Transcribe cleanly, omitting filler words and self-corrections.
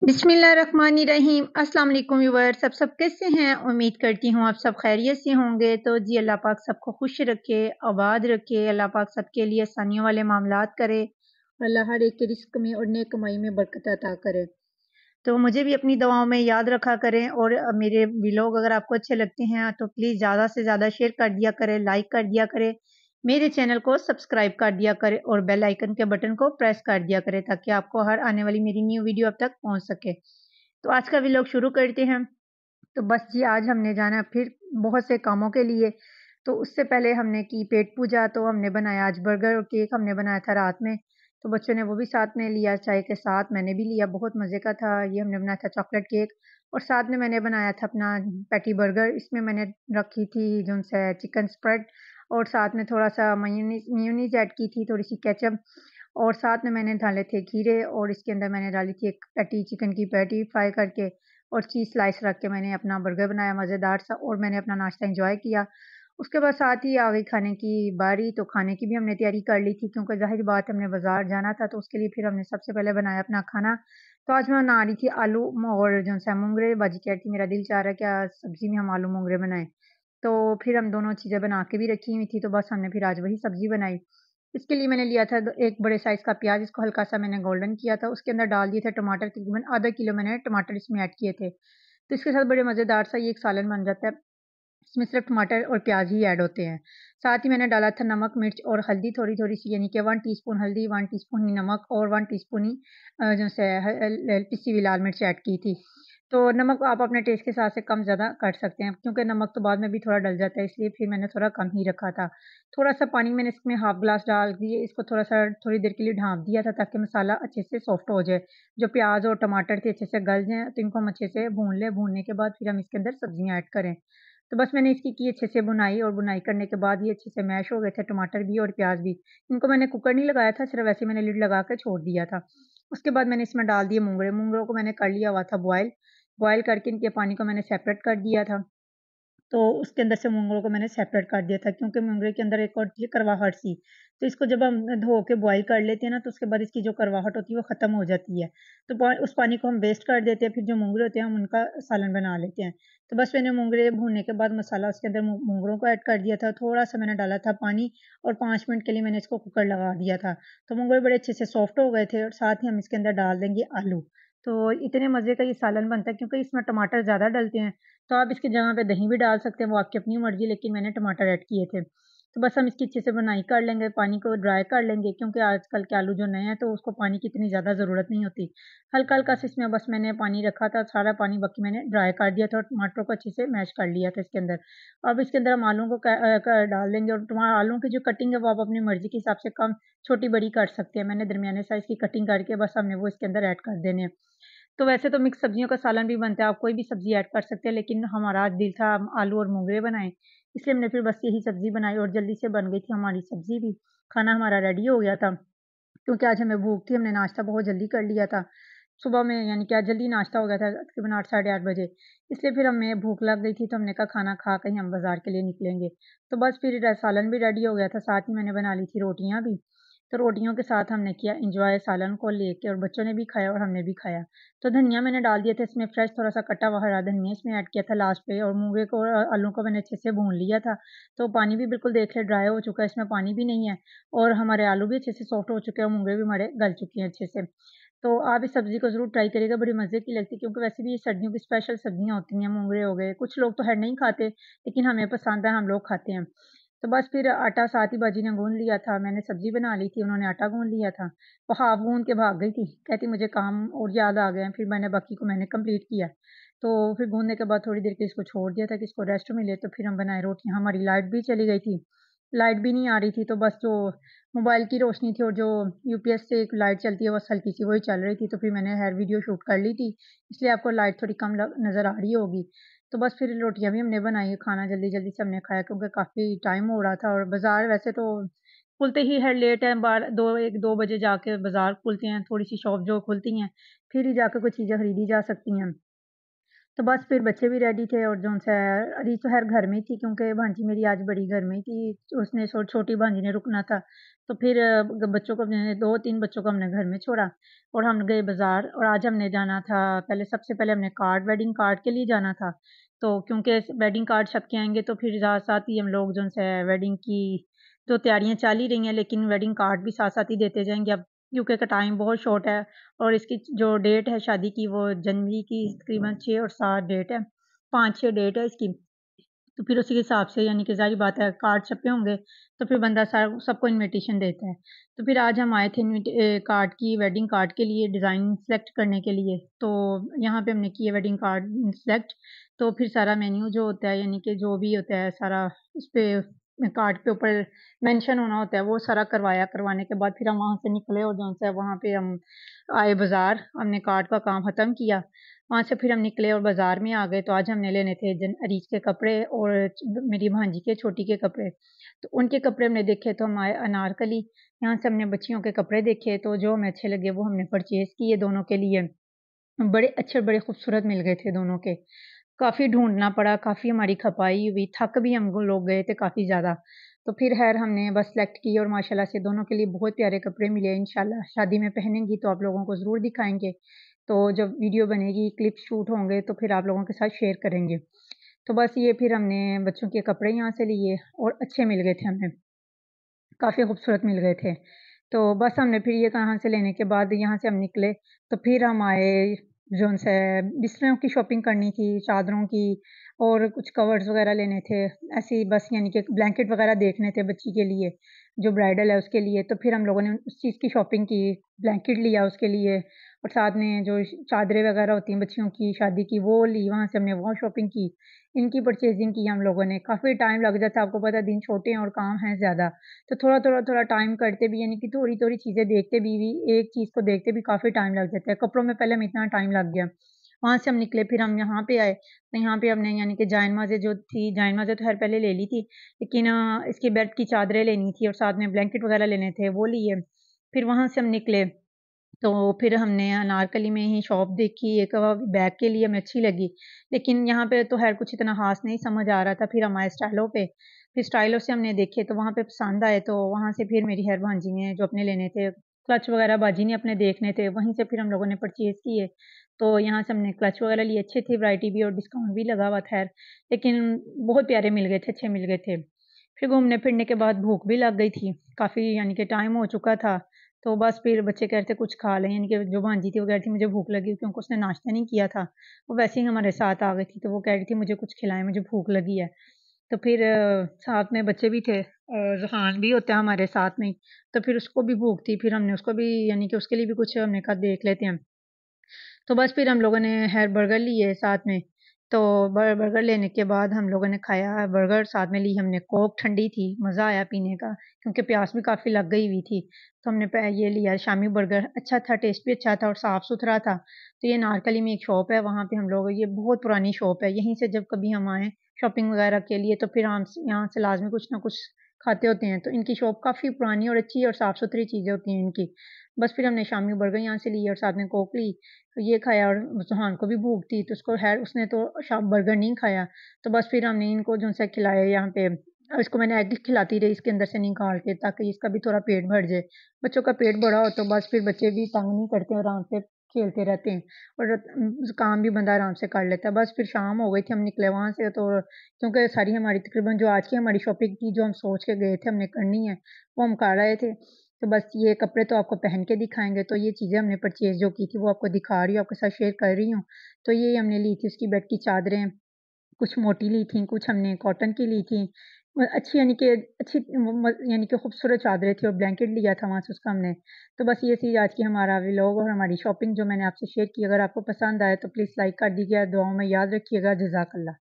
बिस्मिल्लाहिर्रहमानिर्रहीम। अस्सलाम वालेकुम व्यूअर्स, सब कैसे हैं? उम्मीद करती हूँ आप सब खैरियत से होंगे। तो जी अल्लाह पाक सबको खुश रखे, आबाद रखे। अल्लाह पाक सबके लिए आसानियों वाले मामलात करे। अल्लाह हर एक के रिस्क में और नेक कमाई में बरकत अता करे। तो मुझे भी अपनी दुआओं में याद रखा करें और मेरे व्लॉग अगर आपको अच्छे लगते हैं तो प्लीज़ ज़्यादा से ज़्यादा शेयर कर दिया करें, लाइक कर दिया करें, मेरे चैनल को सब्सक्राइब कर दिया करें और बेल आइकन के बटन को प्रेस कर दिया करें ताकि आपको हर आने वाली मेरी न्यू वीडियो अब तक पहुंच सके। तो आज का व्लॉग शुरू करते हैं। तो बस जी आज हमने जाना है फिर बहुत से कामों के लिए। तो उससे पहले हमने की पेट पूजा, तो हमने बनाया आज बर्गर और केक हमने बनाया था रात में। तो बच्चों ने वो भी साथ में लिया चाय के साथ, मैंने भी लिया, बहुत मज़े का था। ये हमने बनाया था चॉकलेट केक और साथ में मैंने बनाया था अपना पैटी बर्गर। इसमें मैंने रखी थी जो से चिकन स्प्रेड और साथ में थोड़ा-सा मेयोनीज़ ऐड की थी, थोड़ी-सी केचअप और साथ में मैंने डाले थे खीरे और इसके अंदर मैंने डाली थी एक पैटी, चिकन की पैटी फ्राई करके और चीज़ स्लाइस रख के मैंने अपना बर्गर बनाया मज़ेदार सा और मैंने अपना नाश्ता एन्जॉय किया। उसके बाद साथ ही आ गई खाने की बारी, तो खाने की भी हमने तैयारी कर ली थी क्योंकि ज़ाहिर बात है हमने बाज़ार जाना था, तो उसके लिए फिर हमने सबसे पहले बनाया अपना खाना। तो आज मैं बना रही थी आलू और जो है मुंगरे। बाजी कह रही थी मेरा दिल चाह रहा है कि आज सब्ज़ी में हम आलू मुंगरे बनाएँ। तो फिर हम दोनों चीज़ें बना के भी रखी हुई थी, तो बस हमने फिर आज वही सब्ज़ी बनाई। इसके लिए मैंने लिया था एक बड़े साइज़ का प्याज़, इसको हल्का-सा मैंने गोल्डन किया था, उसके अंदर डाल दिए थे टमाटर, तकरीबन आधा किलो मैंने टमाटर इसमें ऐड किए थे। तो इसके साथ बड़े मज़ेदार सा ये एक सालन बन जाता है। इसमें सिर्फ़ टमाटर और प्याज़ ही ऐड होते हैं। साथ ही मैंने डाला था नमक, मिर्च और हल्दी थोड़ी-थोड़ी सी, यानी कि 1 टीस्पून हल्दी, 1 टीस्पून ही नमक और 1 टीस्पून ही जो से ह ल पिसी हुई लाल मिर्च ऐड की थी। तो नमक आप अपने टेस्ट के हिसाब से कम-ज़्यादा कर सकते हैं क्योंकि नमक तो बाद में भी थोड़ा डल जाता है, इसलिए फिर मैंने थोड़ा कम ही रखा था। थोड़ा-सा पानी मैंने इसमें हाफ़ ग्लास डाल दिए, इसको थोड़ा-सा थोड़ी देर के लिए ढाँप दिया था ताकि मसाला अच्छे से सॉफ्ट हो जाए। जो प्याज़ और टमाटर थे अच्छे से गल जाएँ, तो इनको हम अच्छे से भून लें, भूनने के बाद फिर हम इसके अंदर सब्ज़ियाँ ऐड करें। तो बस मैंने इसकी की अच्छे से बुनाई और बुनाई करने के बाद ये अच्छे से मैश हो गए थे टमाटर भी और प्याज़ भी। इनको मैंने कुकर नहीं लगाया था, सिर्फ़ ऐसे ही मैंने लिड लगा के छोड़ दिया था। उसके बाद मैंने इसमें डाल दिए मूँगरे, मूँगरों को मैंने कर लिया हुआ था बॉयल, बॉयल करके इनके पानी को मैंने सेपरेट कर दिया था। तो उसके अंदर से मूँगरों को मैंने सेपरेट कर दिया था क्योंकि मूँगरे के अंदर एक होती है करवाहट सी। तो इसको जब हम धो के बॉयल कर लेते हैं ना, तो उसके बाद इसकी जो करवाहट होती है वो ख़त्म हो जाती है। तो उस पानी को हम वेस्ट कर देते हैं, फिर जो मूँगरे होते हैं हम उनका सालन बना लेते हैं। तो बस मैंने मूँगरे भूनने के बाद मसाला उसके अंदर मूँगरों को ऐड कर दिया था, थोड़ा-सा मैंने डाला था पानी और 5 मिनट के लिए मैंने इसको कुकर लगा दिया था। तो मूँगरे बड़े अच्छे से सॉफ्ट हो गए थे और साथ ही हम इसके अंदर डाल देंगे आलू। तो इतने मज़े का ये सालन बनता है क्योंकि इसमें टमाटर ज़्यादा डलते हैं। तो आप इसकी जगह पे दही भी डाल सकते हैं, वो आपकी अपनी मर्ज़ी, लेकिन मैंने टमाटर ऐड किए थे। तो बस हम इसकी अच्छे से बुनाई कर लेंगे, पानी को ड्राई कर लेंगे क्योंकि आजकल के आलू जो नए हैं तो उसको पानी की इतनी ज़्यादा ज़रूरत नहीं होती। हल्का-हल्का सा इसमें बस मैंने पानी रखा था, सारा पानी बाकी मैंने ड्राई कर दिया था और टमाटरों को अच्छे से मैश कर लिया था इसके अंदर। अब इसके अंदर हम आलूओं को डाल देंगे और आलूओं की जो कटिंग है वो आप अपनी मर्ज़ी के हिसाब से कम छोटी-बड़ी कर सकते हैं। मैंने दरमियाने साइज़ की कटिंग करके बस हमने वो इसके अंदर ऐड कर देने हैं। तो वैसे तो मिक्स सब्जियों का सालन भी बनता है, आप कोई भी सब्ज़ी ऐड कर सकते हैं, लेकिन हमारा आज दिल था हम आलू और मोगरे बनाएँ, इसलिए हमने फिर बस यही सब्ज़ी बनाई और जल्दी से बन गई थी हमारी सब्ज़ी भी। खाना हमारा रेडी हो गया था, क्योंकि आज हमें भूख थी, हमने नाश्ता बहुत जल्दी कर लिया था। सुबह में यानी कि आज जल्दी नाश्ता हो गया था तकरीबन 8 साढ़े 8 बजे, इसलिए फिर हमें भूख लग गई थी, तो हमने कहा खाना खा के ही हम बाज़ार के लिए निकलेंगे। तो बस फिर सालन भी रेडी हो गया था, साथ ही मैंने बना ली थी रोटियाँ भी। तो रोटियों के साथ हमने किया एन्जॉय सालन को लेके और बच्चों ने भी खाया और हमने भी खाया। तो धनिया मैंने डाल दिया था इसमें फ्रेश, थोड़ा-सा कटा हुआ हरा धनिया इसमें ऐड किया था लास्ट पे और मूँगे को आलू को मैंने अच्छे से भून लिया था। तो पानी भी बिल्कुल देख लें ड्राई हो चुका है, इसमें पानी भी नहीं है और हमारे आलू भी अच्छे से सॉफ्ट हो चुके हैं और मूँगे भी हमारे गल चुकी हैं अच्छे से। तो आप इस सब्ज़ी को ज़रूर ट्राई करिएगा, बड़ी मज़े की लगती है क्योंकि वैसे भी ये सर्दियों की स्पेशल सब्ज़ियाँ होती हैं, मूँगरे हो गए, कुछ लोग तो है नहीं खाते, लेकिन हमें पसंद है, हम लोग खाते हैं। तो बस फिर आटा साथ ही बाजी ने गूँध लिया था, मैंने सब्ज़ी बना ली थी, उन्होंने आटा गूँध लिया था। वो हाफ़ गूँध के भाग गई थी, कहती मुझे काम और याद आ गए हैं, फिर मैंने बाकी को मैंने कंप्लीट किया। तो फिर गूँधने के बाद थोड़ी देर के लिए इसको छोड़ दिया था कि इसको रेस्ट मिले, तो फिर हम बनाए रोटियाँ। हमारी लाइट भी चली गई थी, लाइट भी नहीं आ रही थी, तो बस जो मोबाइल की रोशनी थी और जो यूपीएस से एक लाइट चलती है, बस हल्की-सी वही चल रही थी, तो फिर मैंने हेयर वीडियो शूट कर ली थी, इसलिए आपको लाइट थोड़ी कम नज़र आ रही होगी। तो बस फिर रोटियाँ भी हमने बनाई, खाना जल्दी-जल्दी से हमने खाया क्योंकि काफ़ी टाइम हो रहा था और बाज़ार वैसे तो खुलते ही है लेट है, 1-2 बजे जाके बाज़ार खुलते हैं, थोड़ी-सी शॉप जो खुलती हैं, फिर ही जाके कोई चीज़ें खरीदी जा सकती हैं। तो बस फिर बच्चे भी रेडी थे और जो सा अरी तो खैर घर में ही थी क्योंकि भांजी मेरी आज बड़ी घर में ही थी। उसने छोटी भांजी ने रुकना था। तो फिर बच्चों को हमने 2-3 बच्चों को हमने घर में छोड़ा और हम गए बाज़ार और आज हमने जाना था पहले सबसे पहले हमने वेडिंग कार्ड के लिए जाना था। तो क्योंकि वेडिंग कार्ड छप के आएँगे तो फिर साथ-साथ ही हम लोग जो है वेडिंग की तो तैयारियाँ चल ही रही हैं लेकिन वेडिंग कार्ड भी साथ-साथ ही देते जाएँगे अब क्योंकि का टाइम बहुत शॉर्ट है और इसकी जो डेट है शादी की वो जनवरी की तकरीबन 6 और 7 डेट है, 5-6 डेट है इसकी। तो फिर उसी के हिसाब से यानी कि ज़ाहिर बात है कार्ड छपे होंगे, तो फिर बंदा सबको इन्विटेशन देता है। तो फिर आज हम आए थे कार्ड की वेडिंग कार्ड के लिए डिज़ाइन सेलेक्ट करने के लिए। तो यहाँ पे हमने किया वेडिंग कार्ड सेलेक्ट, तो फिर सारा मेन्यू जो होता है यानी कि जो भी होता है सारा उसपे कार्ड के ऊपर मेंशन होना होता है, वो सारा करवाने के बाद फिर हम वहाँ से निकले और जो है वहाँ पे हम आए बाज़ार, हमने कार्ड का काम ख़त्म किया। वहाँ से फिर हम निकले और बाज़ार में आ गए, तो आज हमने लेने थे अरीज के कपड़े और मेरी भांजी के छोटी के कपड़े। तो उनके कपड़े हमने देखे तो हम आए अनारकली, यहाँ से हमने बच्चियों के कपड़े देखे तो जो हमें अच्छे लगे वो हमने परचेज़ किए दोनों के लिए। बड़े अच्छे, बड़े खूबसूरत मिल गए थे दोनों के। काफ़ी ढूँढना पड़ा, काफ़ी हमारी खपाई हुई, थक भी हम लोग गए थे काफ़ी ज़्यादा। तो फिर ख़ैर हमने बस सेलेक्ट की और माशाल्लाह से दोनों के लिए बहुत प्यारे कपड़े मिले। इंशाल्लाह शादी में पहनेंगी तो आप लोगों को ज़रूर दिखाएँगे। तो जब वीडियो बनेगी, क्लिप शूट होंगे तो फिर आप लोगों के साथ शेयर करेंगे। तो बस ये फिर हमने बच्चों के कपड़े यहाँ से लिए और अच्छे मिल गए थे हमें, काफ़ी खूबसूरत मिल गए थे। तो बस हमने फिर ये कहाँ से लेने के बाद यहाँ से हम निकले, तो फिर हम आए जो-सा बिस्तरों की शॉपिंग करनी थी, चादरों की और कुछ कवर्स वग़ैरह लेने थे। ऐसे ही बस यानी कि ब्लैंकेट वग़ैरह देखने थे बच्ची के लिए, जो ब्राइडल है उसके लिए। तो फिर हम लोगों ने उस चीज़ की शॉपिंग की, ब्लैंकेट लिया उसके लिए और साथ में जो चादरें वग़ैरह होती हैं बच्चियों की शादी की वो ली, वहाँ से हमने वो शॉपिंग की। इनकी परचेज़िंग की हम लोगों ने, काफ़ी टाइम लग जाता है, आपको पता है दिन छोटे हैं और काम है ज़्यादा। तो थोड़ा टाइम करते भी यानी कि थोड़ी-थोड़ी चीज़ें देखते भी एक चीज़ को देखते भी काफ़ी टाइम लग जाता है। कपड़ों में पहले हमें इतना टाइम लग गया। वहाँ से हम निकले फिर हम यहाँ पे आए, तो यहाँ पे हमने यानी कि जान-माज़ें जो थी जान-माज़ें तो ख़ैर पहले ले ली थी, लेकिन इसके बेड की चादरें लेनी थी और साथ में ब्लैंकेट वग़ैरह लेने थे, वो लिए। फिर वहाँ से हम निकले तो फिर हमने अनारकली में ही शॉप देखी, एक बैग के लिए हमें अच्छी लगी। लेकिन यहाँ पे तो ख़ैर कुछ इतना ख़ास नहीं समझ आ रहा था, फिर हम आए स्टाइलों पे। फिर स्टाइलों से हमने देखे तो वहाँ पे पसंद आए, तो वहाँ से फिर मेरी खैर भांजी ने जो अपने लेने थे, क्लच वग़ैरह बाजी ने अपने देखने थे, वहीं से फिर हम लोगों ने परचेज़ किए। तो यहाँ से हमने क्लच वग़ैरह लिए, अच्छे थे, वैरायटी भी और डिस्काउंट भी लगा हुआ था खैर। लेकिन बहुत प्यारे मिल गए थे, अच्छे मिल गए थे। फिर घूमने-फिरने के बाद भूख भी लग गई थी, काफ़ी यानी कि टाइम हो चुका था। तो बस फिर बच्चे कह रहे थे कुछ खा लें, यानी कि जो भांजी थी वो कह रही थी मुझे भूख लगी क्योंकि उसने नाश्ता नहीं किया था। वो वैसे ही हमारे साथ आ गई थी, तो वो कह रही थी मुझे कुछ खिलाएँ, मुझे भूख लगी है। तो फिर साथ में बच्चे भी थे और ज़ुहान भी होता है हमारे साथ में ही, तो फिर उसको भी भूख थी, फिर हमने उसको भी यानी कि उसके लिए भी कुछ हमने कहा देख लेते हैं। तो बस फिर हम लोगों ने खैर बर्गर लिए साथ में। तो बर्गर लेने के बाद हम लोगों ने खाया बर्गर, साथ में ली हमने कोक ठंडी थी, मज़ा आया पीने का क्योंकि प्यास भी काफ़ी लग गई हुई थी। तो हमने ये लिया शामी बर्गर, अच्छा था, टेस्ट भी अच्छा था और साफ़-सुथरा था। तो ये नारकली में एक शॉप है, वहाँ पे हम लोग ये बहुत पुरानी शॉप है, यहीं से जब कभी हम आएँ शॉपिंग वग़ैरह के लिए तो फिर हम यहाँ से लाज़मी कुछ ना कुछ खाते होते हैं। तो इनकी शॉप काफ़ी पुरानी और अच्छी और साफ़-सुथरी चीज़ें होती हैं इनकी। बस फिर हमने शामी बर्गर यहाँ से लिए और साथ में कोक ली। तो ये खाया और ज़ुहान को भी भूख थी, तो उसको ख़ैर उसने तो बर्गर नहीं खाया, तो बस फिर हमने इनको जो-सा खिलाया यहाँ पे इसको मैंने एग खिलाती रही इसके अंदर से निकाल के ताकि इसका भी थोड़ा पेट भर जाए। बच्चों का पेट बड़ा हो तो बस फिर बच्चे भी तंग नहीं करते, आराम से खेलते रहते हैं और काम भी बंदा आराम से कर लेता है। बस फिर शाम हो गई थी, हम निकले वहाँ से तो क्योंकि सारी हमारी तकरीबन जो आज की हमारी शॉपिंग की जो हम सोच के गए थे हमने करनी है, वो हम कर रहे थे। तो बस ये कपड़े तो आपको पहन के दिखाएँगे, तो ये चीज़ें हमने परचेज़ जो की थी वो आपको दिखा रही हूँ, आपके साथ शेयर कर रही हूँ। तो ये हमने ली थी उसकी बेड की चादरें, कुछ मोटी ली थी, कुछ हमने कॉटन की ली थी। अच्छी यानी कि अच्छी म यानी कि खूबसूरत चादरें थी और ब्लैंकेट लिया था वहाँ से उसका हमने। तो बस ये थी आज की हमारा व्लॉग और हमारी शॉपिंग जो मैंने आपसे शेयर की। अगर आपको पसंद आए तो प्लीज़ लाइक कर दीजिए, दुआओं में याद रखिएगा। जज़ाकल्लाह।